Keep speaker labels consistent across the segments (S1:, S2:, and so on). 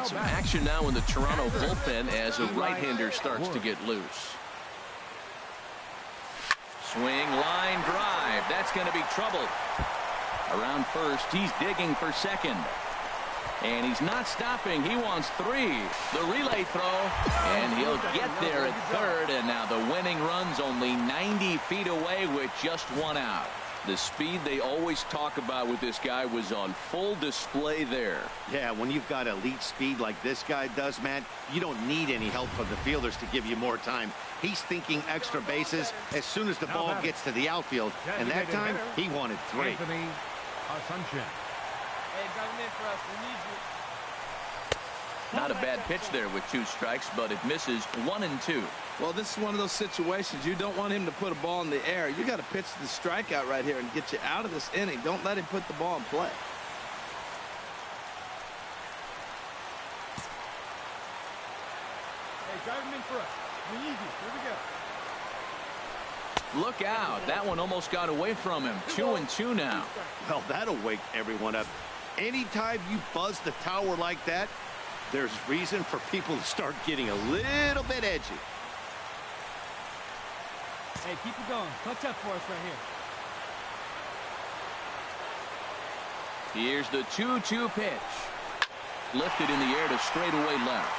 S1: some action now in the Toronto bullpen as a right-hander starts to get loose. Swing, line drive. That's going to be trouble. Around first, he's digging for second. And he's not stopping. He wants 3. The relay throw, and he'll get there at third. And now the winning run's only 90 feet away with just 1 out. The speed they always talk about with this guy was on full display there.
S2: Yeah, when you've got elite speed like this guy does, Matt, you don't need any help from the fielders to give you more time. He's thinking extra bases as soon as the ball gets to the outfield. And that time, he wanted 3.
S1: Not a bad pitch there with 2 strikes, but it misses 1 and 2.
S3: Well, this is one of those situations you don't want him to put a ball in the air. You got to pitch the strikeout right here and get you out of this inning. Don't let him put the ball in play.
S4: Hey, drive him in for us. Easy. Here we go.
S1: Look out. That one almost got away from him. 2 and 2 now.
S2: Well, that'll wake everyone up. Anytime you buzz the tower like that, there's reason for people to start getting a little bit edgy.
S4: Hey, keep it going. Touch up for us right here.
S1: Here's the 2-2 pitch. Lifted in the air to straightaway left.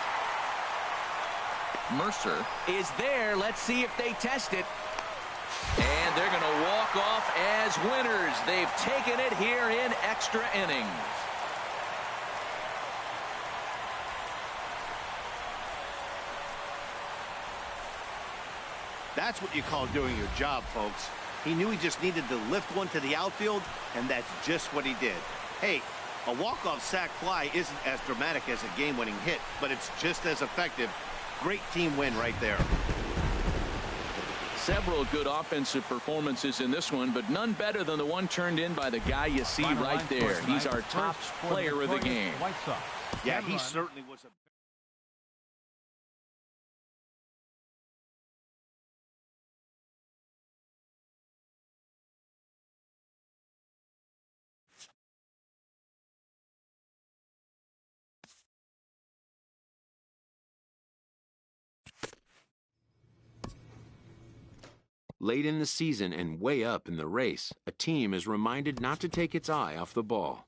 S1: Mercer is there. Let's see if they test it. And they're going to walk off as winners. They've taken it here in extra innings.
S2: That's what you call doing your job, folks. He knew he just needed to lift one to the outfield, and that's just what he did. Hey, a walk-off sac fly isn't as dramatic as a game-winning hit, but it's just as effective. Great team win right there.
S1: Several good offensive performances in this one, but none better than the one turned in by the guy you see right there. He's our top player of the game.
S2: Yeah, he certainly was a...
S5: Late in the season and way up in the race, a team is reminded not to take its eye off the ball.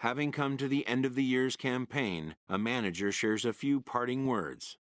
S5: Having come to the end of the year's campaign, a manager shares a few parting words.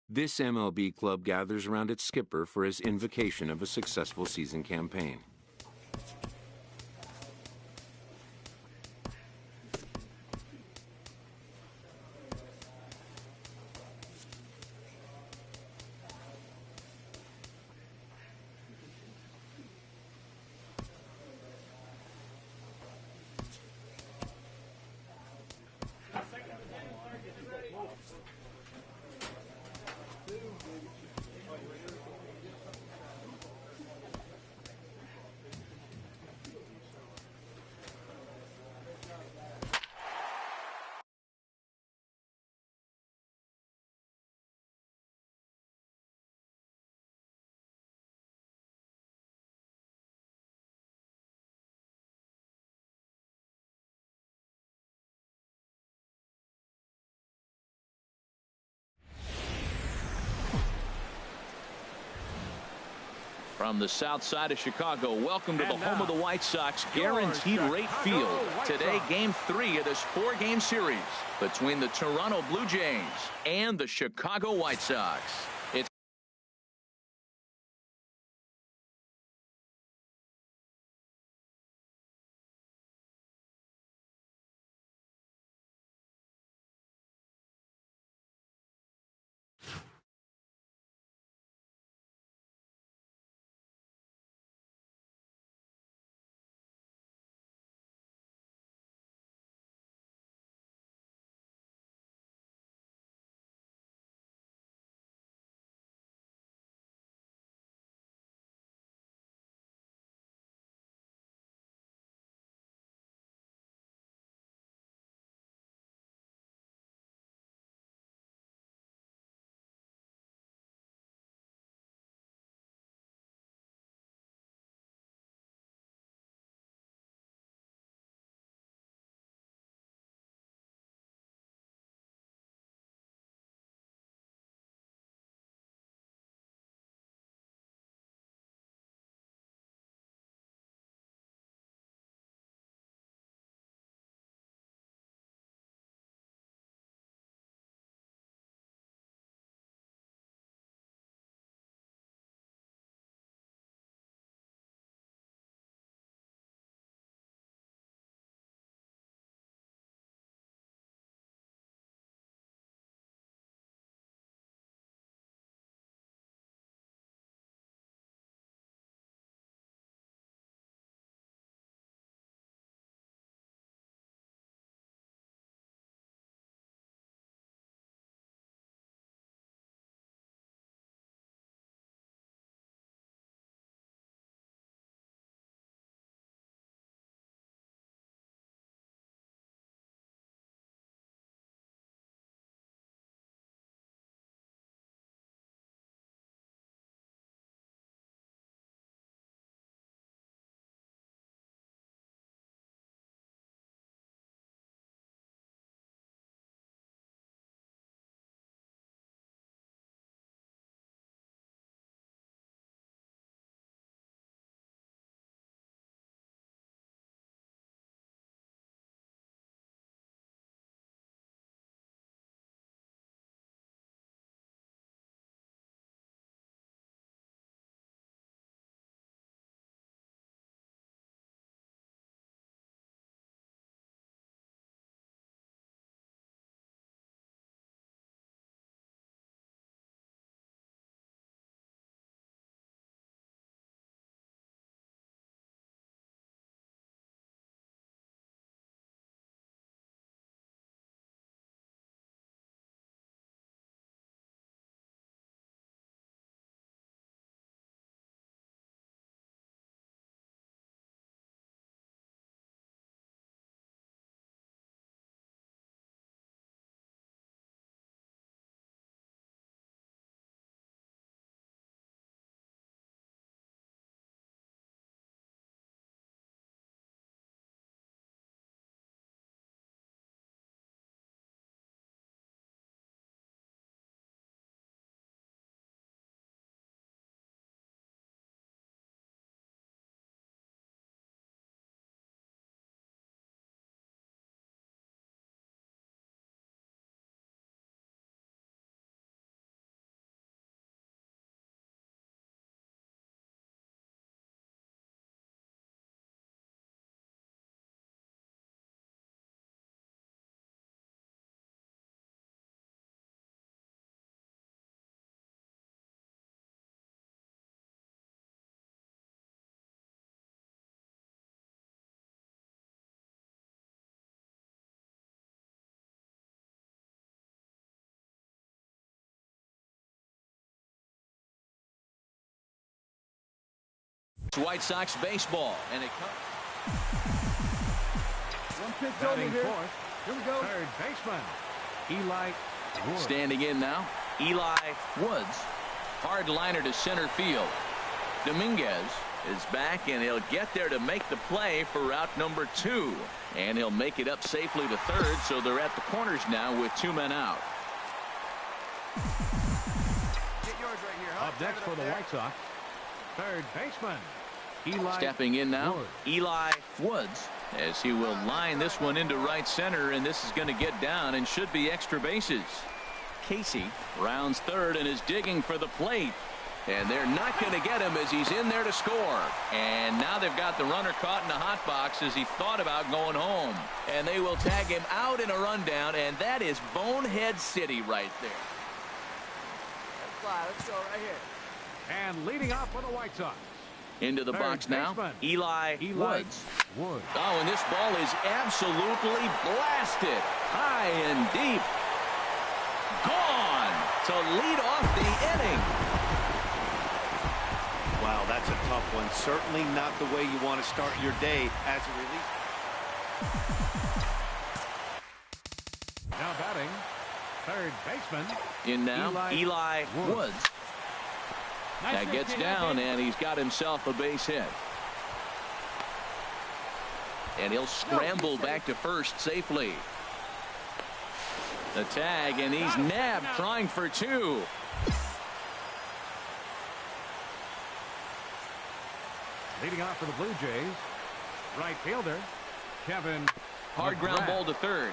S5: This MLB club gathers around its skipper for his invocation of a successful season campaign.
S1: From the south side of Chicago, welcome to the home of the White Sox, Guaranteed Rate Field. Today, Game 3 of this 4-game series between the Toronto Blue Jays and the Chicago White Sox. It's White Sox baseball, and it comes.
S4: One pitch
S6: Batting
S4: over here.
S6: fourth,
S4: Here we go.
S6: third baseman, Eli Woods.
S1: Standing in now, Eli Woods. Hard liner to center field. Dominguez is back, and he'll get there to make the play for route number 2. And he'll make it up safely to third, so they're at the corners now with 2 men out.
S4: Get yours right here, huh?
S6: Up next for the White Sox, third baseman, Eli
S1: Stepping in now,
S6: Woods.
S1: Eli Woods, as he will line this one into right center, and this is going to get down and should be extra bases. Casey rounds third and is digging for the plate. And they're not going to get him as he's in there to score. And now they've got the runner caught in the hot box as he thought about going home. And they will tag him out in a rundown, and that is Bonehead City right there.
S4: Let's fly. Let's go right here.
S6: And leading off for the White Sox,
S1: Into the
S6: third
S1: box now,
S6: baseman,
S1: Eli Woods.
S6: Woods.
S1: Oh, and this ball is absolutely blasted. High and deep. Gone to lead off the inning.
S2: Wow, that's a tough one. Certainly not the way you want to start your day as a relief.
S6: Now batting, third baseman,
S1: In now, Eli Woods. That gets down, and he's got himself a base hit. And he'll scramble back to first safely. The tag, and he's nabbed trying for 2.
S6: leading off for the Blue Jays, right fielder, Kevin
S1: Hard ground
S6: McGrath.
S1: ball to third.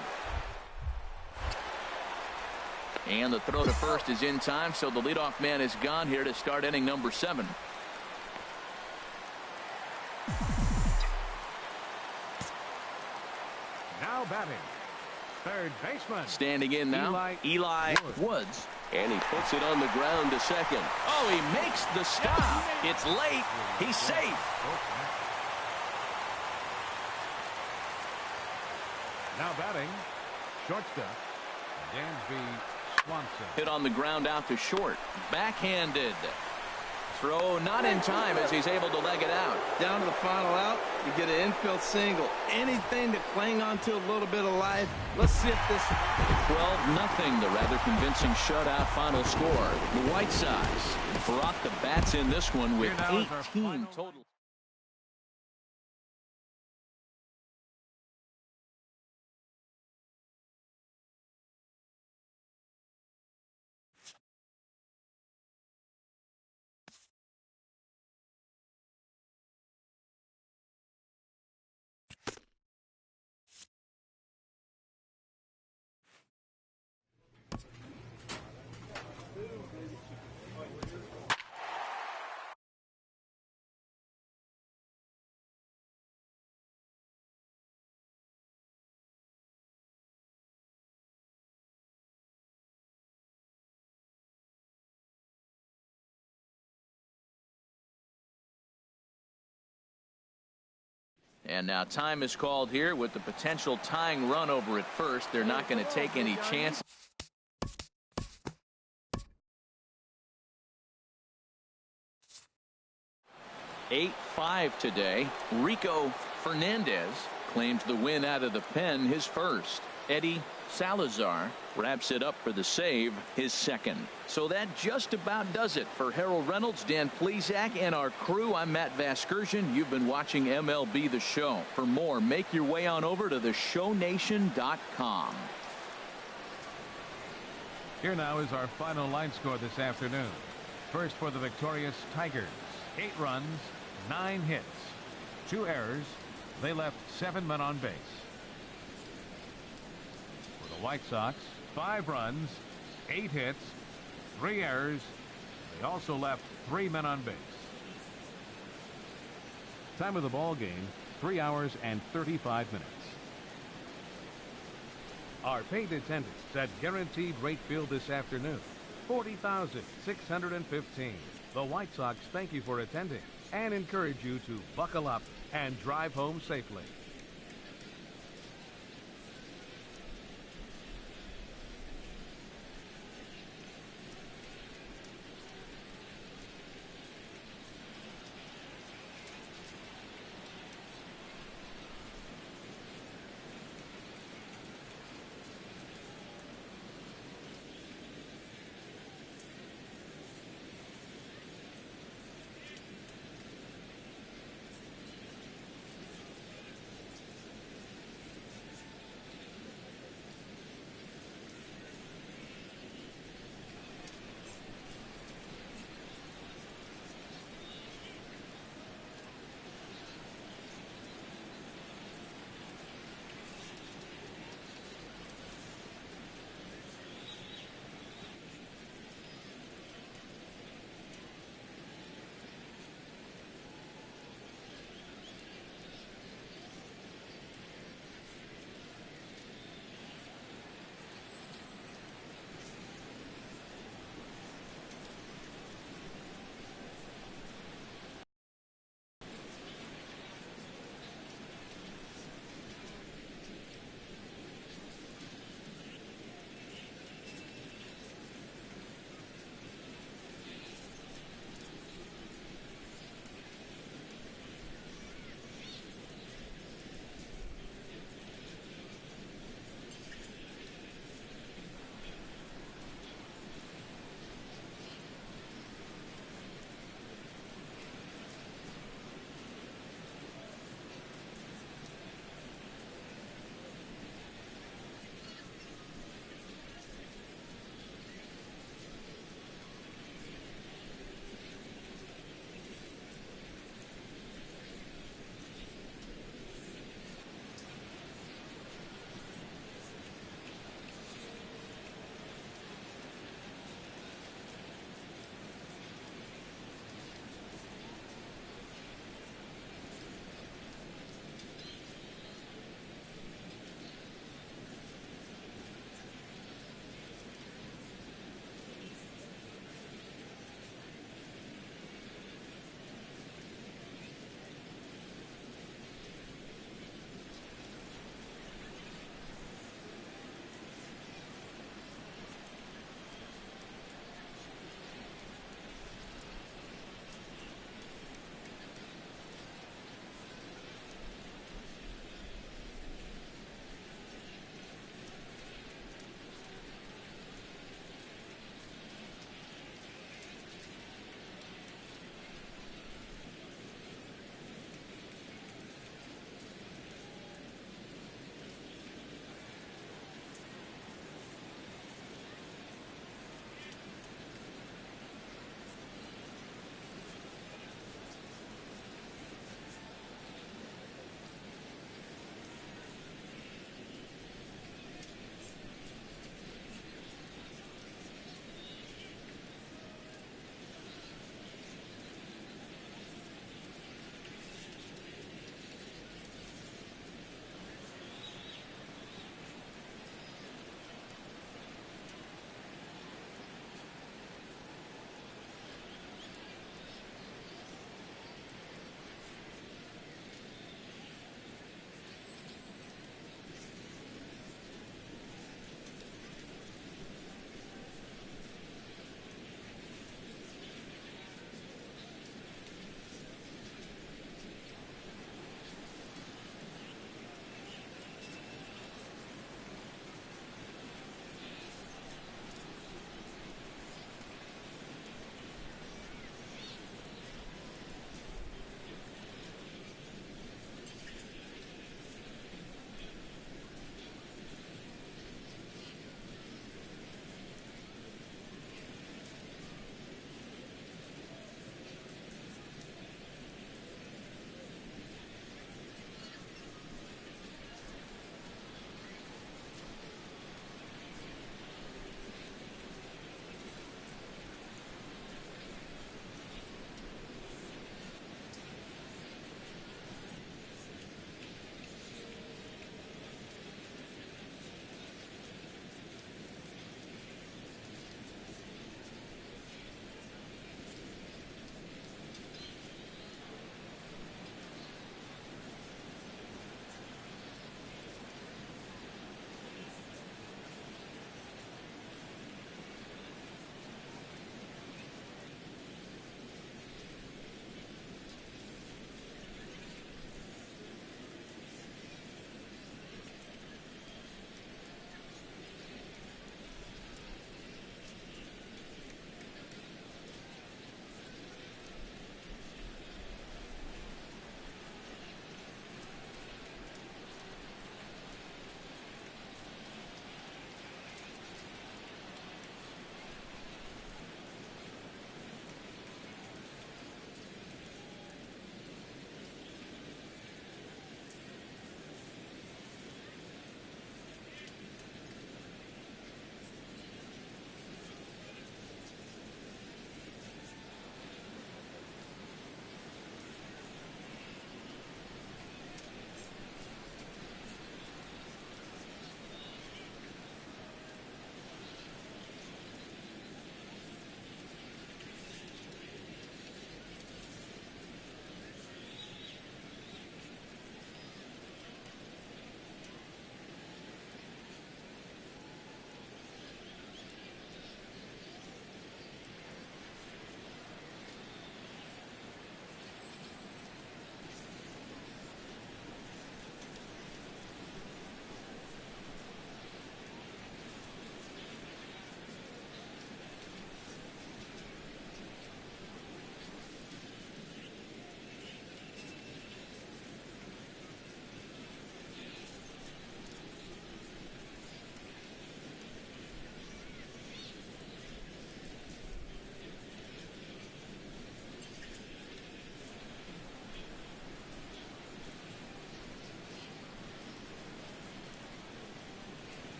S1: And the throw to first is in time, so the leadoff man is gone here to start inning number 7.
S6: Now batting, third baseman,
S1: Standing in now, Eli Woods. And he puts it on the ground to second. Oh, he makes the stop. It's late. He's safe.
S6: Now batting, shortstop, Dansby Swanson.
S1: Hit on the ground out to short. Backhanded. Throw not in time as he's able to leg it out.
S3: Down to the final out, you get an infield single. Anything to cling on to a little bit of life. Let's see if this...
S1: 12-0, the rather convincing shutout final score. The White Sox brought the bats in this one with
S6: Here now is our
S1: 18
S6: final-
S1: total. And now time is called here with the potential tying run over at first. They're not going to take any chances. (8-5) today. Rico Fernandez claims the win out of the pen, his first. Eddie Salazar wraps it up for the save, his second. So that just about does it for Harold Reynolds, Dan Plesac, and our crew. I'm Matt Vasgersian. You've been watching MLB The Show. For more, make your way on over to theshownation.com.
S6: Here now is our final line score this afternoon. First for the victorious Tigers, 8 runs, 9 hits, 2 errors. They left 7 men on base. For the White Sox, 5 runs, 8 hits, 3 errors. They also left 3 men on base. Time of the ball game, 3 hours and 35 minutes. Our paid attendance at Guaranteed Rate Field this afternoon, 40,615. The White Sox thank you for attending and encourage you to buckle up and drive home safely.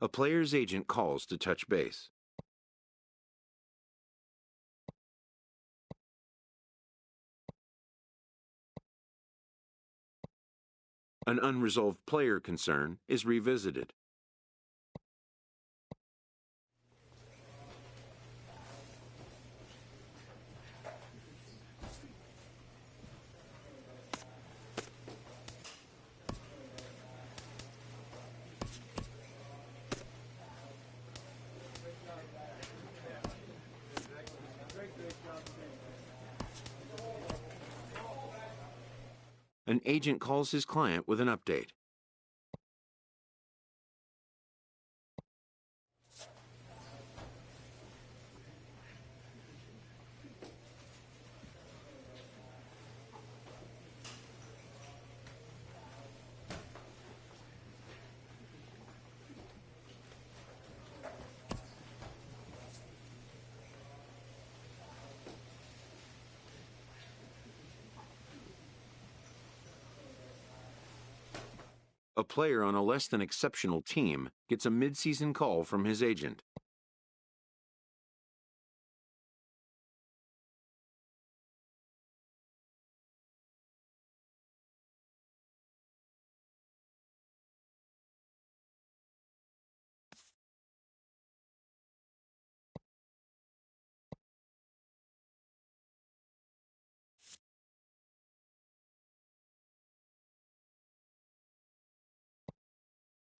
S5: A player's agent calls to touch base. An unresolved player concern is revisited. An agent calls his client with an update. A player on a less than exceptional team gets a mid-season call from his agent.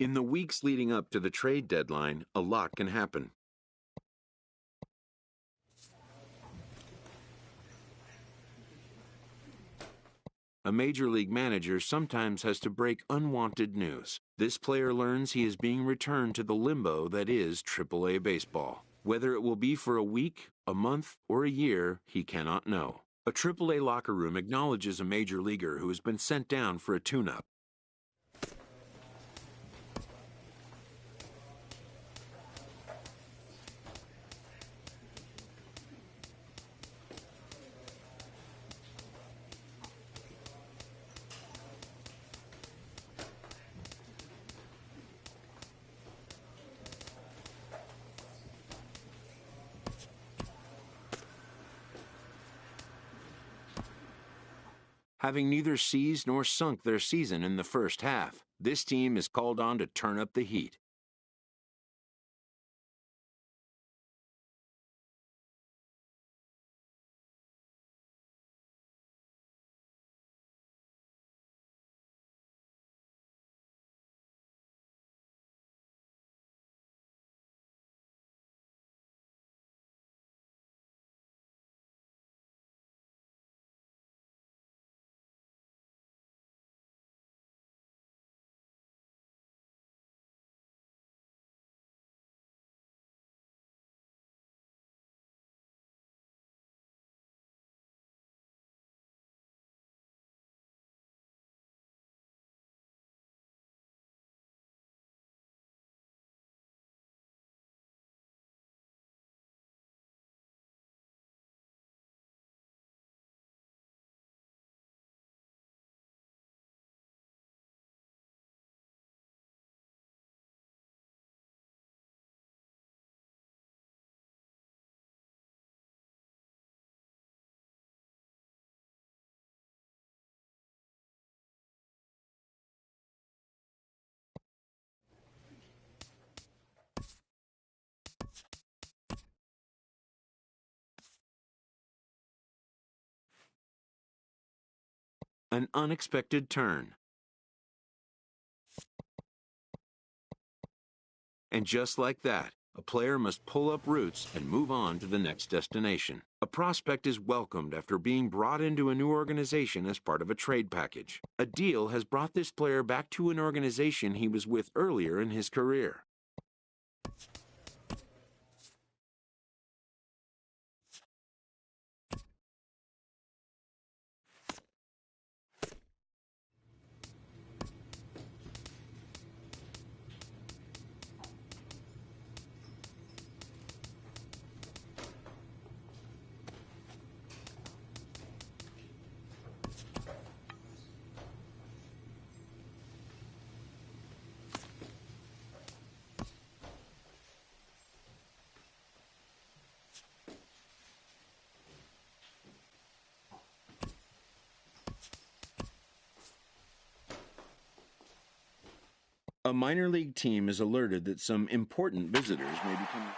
S5: In the weeks leading up to the trade deadline, a lot can happen. A major league manager sometimes has to break unwanted news. This player learns he is being returned to the limbo that is AAA baseball. Whether it will be for a week, a month, or a year, he cannot know. A AAA locker room acknowledges a major leaguer who has been sent down for a tune-up. Having neither seized nor sunk their season in the first half, this team is called on to turn up the heat. An unexpected turn. And just like that, a player must pull up roots and move on to the next destination. A prospect is welcomed after being brought into a new organization as part of a trade package. A deal has brought this player back to an organization he was with earlier in his career. A minor league team is alerted that some important visitors may be coming.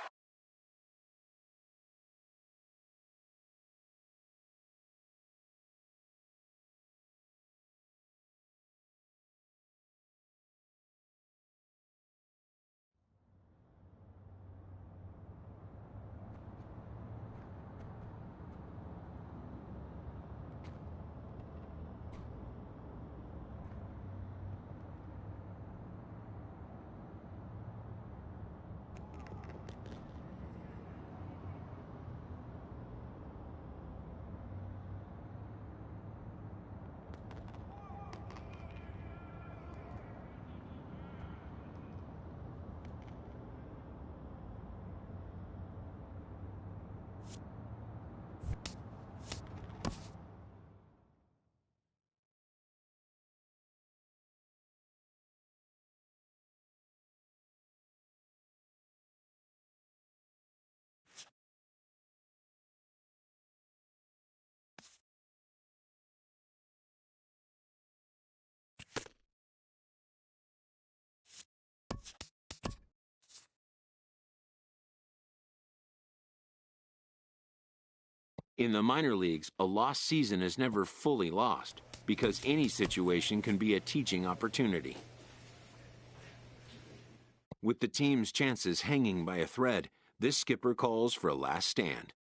S5: In the minor leagues, a lost season is never fully lost because any situation can be a teaching opportunity. With the team's chances hanging by a thread, this skipper calls for a last stand.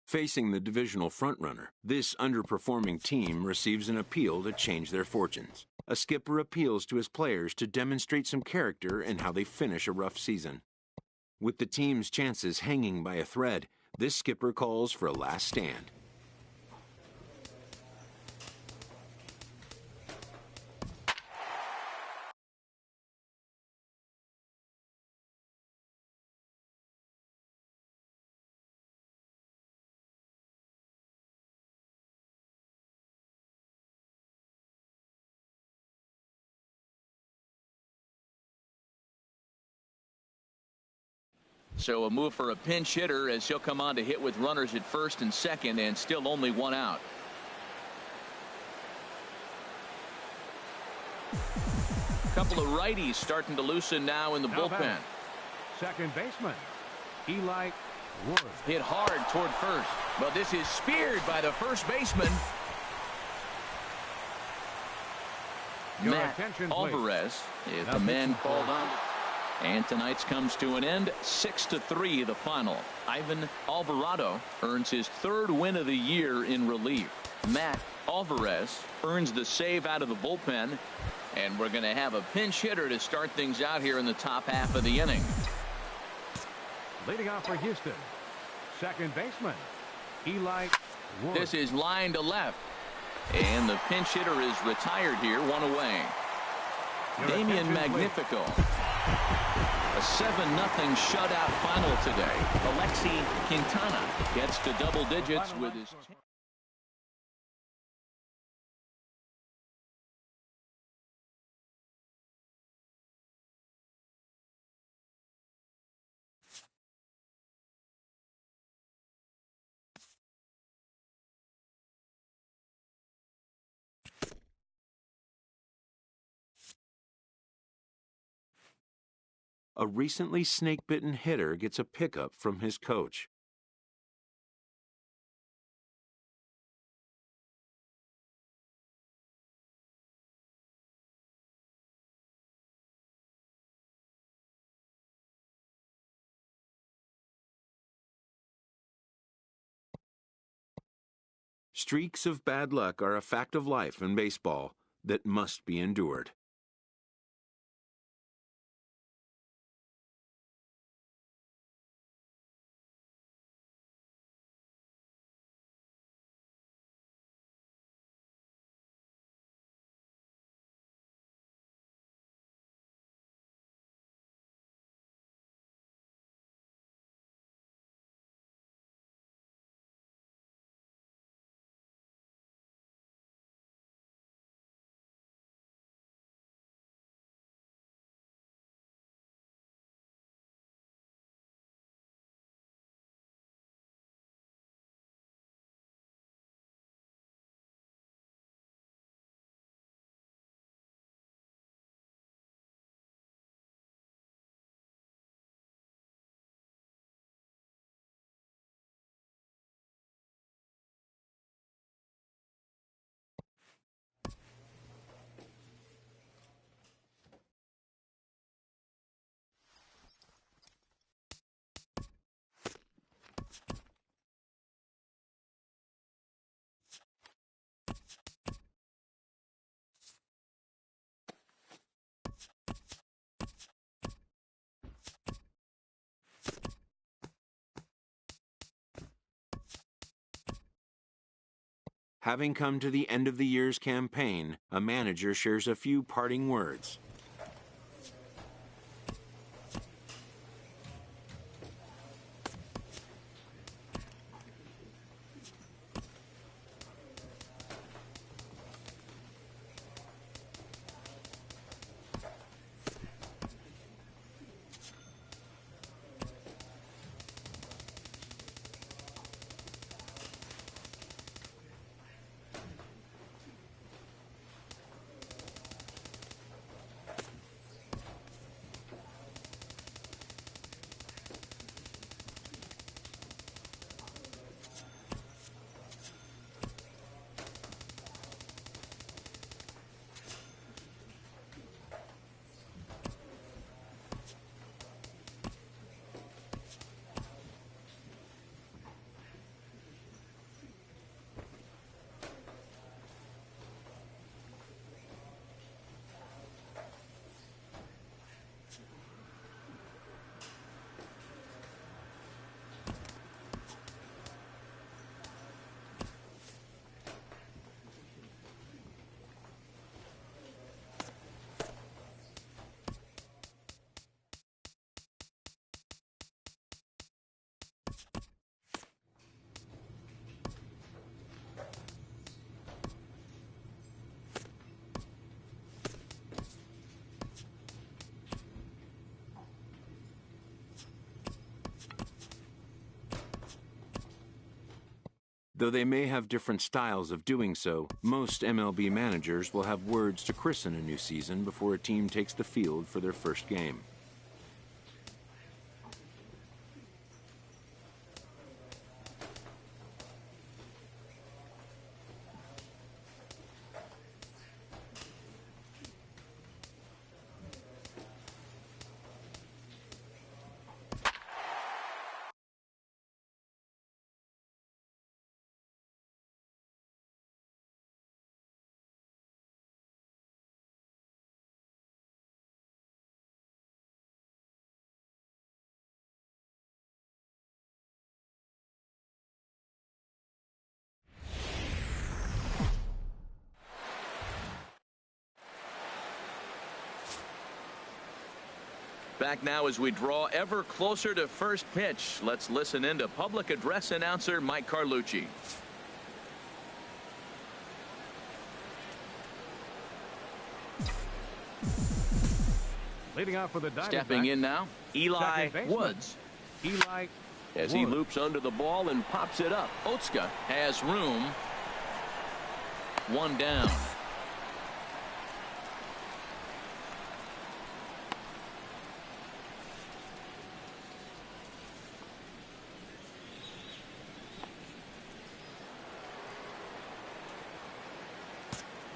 S5: Facing the divisional frontrunner, this underperforming team receives an appeal to change their fortunes. A skipper appeals to his players to demonstrate some character in how they finish a rough season. With the team's chances hanging by a thread, this skipper calls for a last stand.
S1: So a move for a pinch hitter as he'll come on to hit with runners at first and second and still only one out. A couple of righties starting to loosen now in the bullpen.
S6: Second baseman, Eli Wood.
S1: Hit hard toward first, but this is speared by the first baseman.
S6: Your
S1: Matt
S6: attention,
S1: Alvarez
S6: please.
S1: is the man called on. And tonight's comes to an end, 6-3 the final. Ivan Alvarado earns his 3rd win of the year in relief. Matt Alvarez earns the save out of the bullpen. And we're going to have a pinch hitter to start things out here in the top half of the inning.
S6: Leading off for Houston, second baseman, Eli Wood.
S1: This is line to left. And the pinch hitter is retired here, 1 away. Damian Magnifico. A 7-0 shutout final today. Alexi Quintana gets to double digits with his...
S5: A recently snake-bitten hitter gets a pickup from his coach. Streaks of bad luck are a fact of life in baseball that must be endured. Having come to the end of the year's campaign, a manager shares a few parting words. Though they may have different styles of doing so, most MLB managers will have words to christen a new season before a team takes the field for their first game.
S1: Back now as we draw ever closer to first pitch. Let's listen in to public address announcer Mike Carlucci.
S6: Leading off for the Diamondbacks.
S1: Stepping in now, Eli Woods.
S6: Eli
S1: As he loops under the ball and pops it up. Otsuka has room. One down.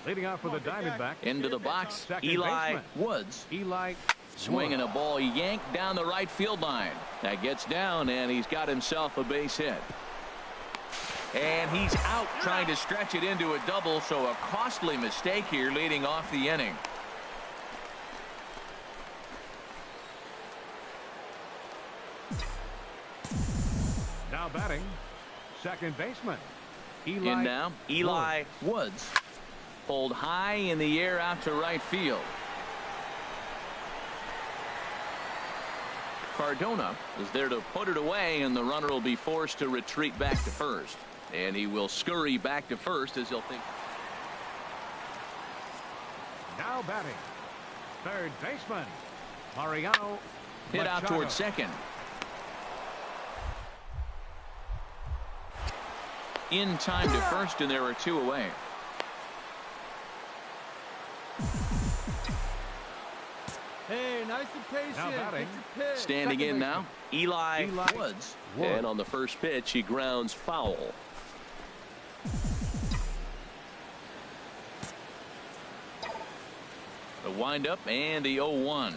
S6: Leading off for the Diamondbacks.
S1: Into the box,
S6: Second
S1: Eli
S6: baseman.
S1: Woods.
S6: Eli
S1: Swinging a ball yanked down the right field line. That gets down, and he's got himself a base hit. And he's out trying to stretch it into a double, so a costly mistake here leading off the inning.
S6: Now batting, second baseman. Eli
S1: In now, Eli Woods. Pulled high in the air out to right field. Cardona is there to put it away, and the runner will be forced to retreat back to first. And he will scurry back to first as he'll think.
S6: Now batting, third baseman. Mariano
S1: Hit out
S6: Machado.
S1: towards second. In time to first, and there are two away.
S4: Hey, nice and patient.
S6: Now batting.
S4: Get your pitch.
S1: Standing in now, Eli Woods.
S6: Woods.
S1: And on the first pitch, he grounds foul. The windup and the 0-1.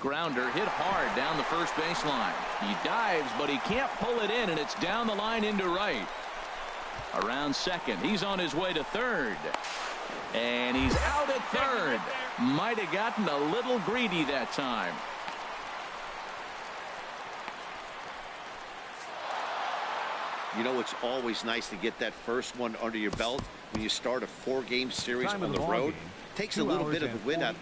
S1: Grounder hit hard down the first baseline. He dives, but he can't pull it in, and it's down the line into right. Around second. He's on his way to third. And he's out at third. Might have gotten a little greedy that time.
S2: You know, it's always nice to get that first one under your belt when you start a 4-game series
S6: Time
S2: on
S6: of
S2: the
S6: the ball
S2: road.
S6: game,
S2: Takes
S6: 2
S2: a little
S6: hours
S2: bit of
S6: and
S2: the wind out.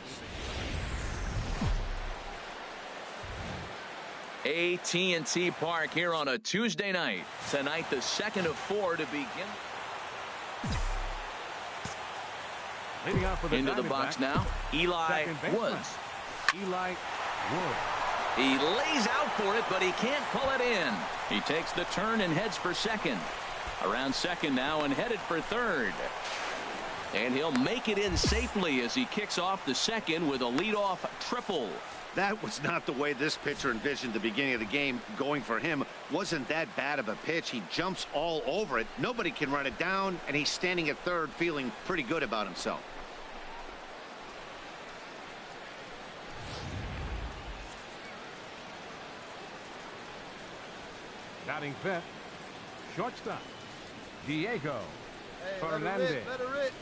S6: 40
S1: AT&T Park here on a Tuesday night. Tonight, the second of 4 to begin.
S6: Leading off for the
S1: Into the
S6: Diamondbacks,
S1: box now, Eli
S6: second baseman.
S1: Woods.
S6: Eli Woods.
S1: He lays out for it, but he can't pull it in. He takes the turn and heads for second. Around second now and headed for third. And he'll make it in safely as he kicks off the second with a leadoff triple.
S2: That was not the way this pitcher envisioned the beginning of the game. Going for him wasn't that bad of a pitch. He jumps all over it. Nobody can run it down, and he's standing at third feeling pretty good about himself.
S6: Batting fifth, shortstop, Diego
S4: Hey,
S6: Fernandez.
S4: let her rip.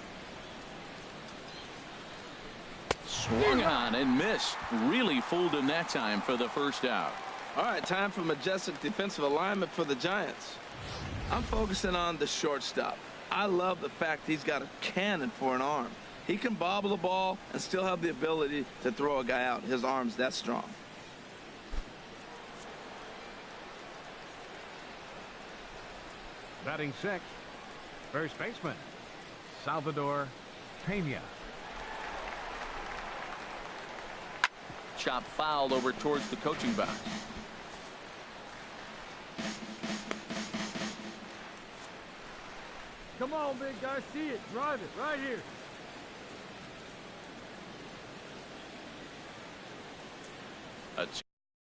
S1: Swung on and missed. Really fooled him that time for the first out.
S3: All right, time for majestic defensive alignment for the Giants. I'm focusing on the shortstop. I love the fact he's got a cannon for an arm. He can bobble the ball and still have the ability to throw a guy out. His arm's that strong.
S6: Batting sixth, first baseman, Salvador Pena.
S1: Chop fouled over towards the coaching box.
S4: Come on, big guy. See it. Drive it right here.